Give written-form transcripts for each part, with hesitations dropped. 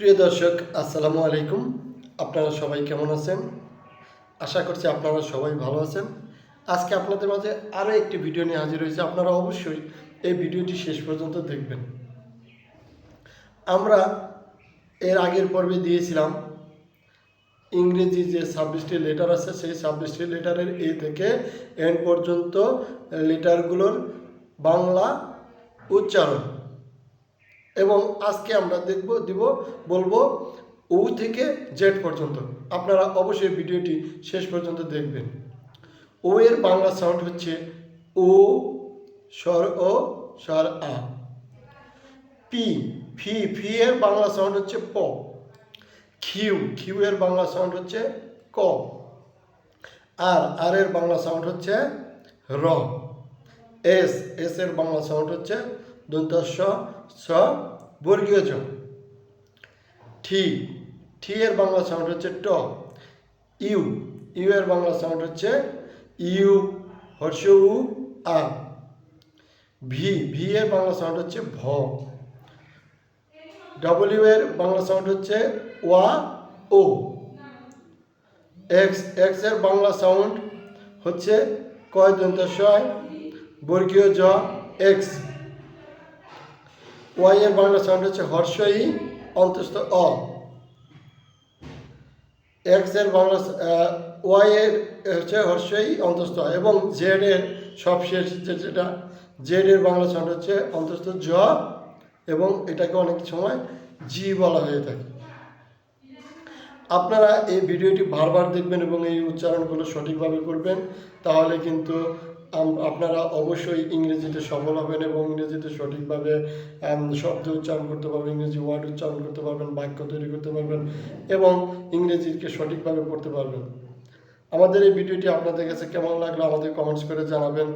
প্রিয় দর্শক, আসসালামু আলাইকুম। আপনারা সবাই কেমন আছেন? আশা করছি আপনারা সবাই ভালো আছেন। আজকে আপনাদের মাঝে আরও একটি ভিডিও নিয়ে হাজির হয়েছে। আপনারা অবশ্যই এই ভিডিওটি শেষ পর্যন্ত দেখবেন। আমরা এর আগের পর্বে দিয়েছিলাম ইংরেজি যে 26টি লেটার আছে, সেই 26টি লেটারের এ থেকে এন পর্যন্ত লেটারগুলোর বাংলা উচ্চারণ। এবং আজকে আমরা বলবো ও থেকে জেড পর্যন্ত। আপনারা অবশ্যই ভিডিওটি শেষ পর্যন্ত দেখবেন। ও এর বাংলা সাউন্ড হচ্ছে ও, স্বর ও, স্বর আ। পি, ফি এর বাংলা সাউন্ড হচ্ছে প। কিউ এর বাংলা সাউন্ড হচ্ছে ক। আর এর বাংলা সাউন্ড হচ্ছে র। এস এর বাংলা সাউন্ড হচ্ছে দন্ত স বর্গীয় জ। টি এর বাংলা সাউন্ড হচ্ছে ট। ইউ এর বাংলা সাউন্ড হচ্ছে ইউ, হর্ষ উ, আ। ভি এর বাংলা সাউন্ড হচ্ছে ভ। ডব্লিউ এর বাংলা সাউন্ড হচ্ছে ওয়া ও। এক্স এর বাংলা সাউন্ড হচ্ছে কয় দন্ত স বর্গীয় জ এক্স। ওয়াই এর বাংলা সাউন্ড হচ্ছে হর্ষ ই অন্তস্থ অ। এক্স এর বাংলা ওয়াই এর হচ্ছে হর্ষ ই অন্তস্থ এবং জেড এর সবশেষ যেটা জেড এর বাংলা সাউন্ড হচ্ছে অন্তস্থ জ এবং এটাকে অনেক সময় জি বলা হয়ে থাকে। আপনারা এই ভিডিওটি বারবার দেখবেন এবং এই উচ্চারণগুলো সঠিকভাবে করবেন, তাহলে কিন্তু আপনারা অবশ্যই ইংরেজিতে সফল হবেন এবং ইংরেজিতে সঠিকভাবে শব্দ উচ্চারণ করতে পারবেন, ইংরেজি ওয়ার্ড উচ্চারণ করতে পারবেন, বাক্য তৈরি করতে পারবেন এবং ইংরেজিকে সঠিকভাবে পড়তে পারবেন। আমাদের এই ভিডিওটি আপনাদের কাছে কেমন লাগলো আমাদের কমেন্টস করে জানাবেন।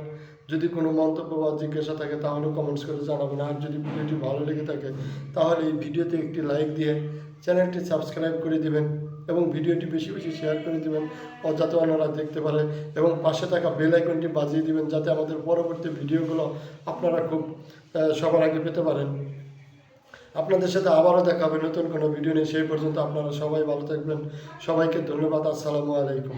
যদি কোনো মন্তব্য বা জিজ্ঞাসা থাকে তাহলে কমেন্টস করে জানাবেন। আর যদি ভিডিওটি ভালো লেগে থাকে তাহলে এই ভিডিওতে একটি লাইক দিয়ে চ্যানেলটি সাবস্ক্রাইব করে দিবেন এবং ভিডিওটি বেশি বেশি শেয়ার করে দিবেন যাতে অন্যরা দেখতে পারে এবং পাশে থাকা বেল আইকনটি বাজিয়ে দিবেন যাতে আমাদের পরবর্তী ভিডিওগুলো আপনারা খুব সবার আগে পেতে পারেন। আপনাদের সাথে আবারও দেখা হবে নতুন কোনো ভিডিও নিয়ে। সেই পর্যন্ত আপনারা সবাই ভালো থাকবেন। সবাইকে ধন্যবাদ। আসসালামু আলাইকুম।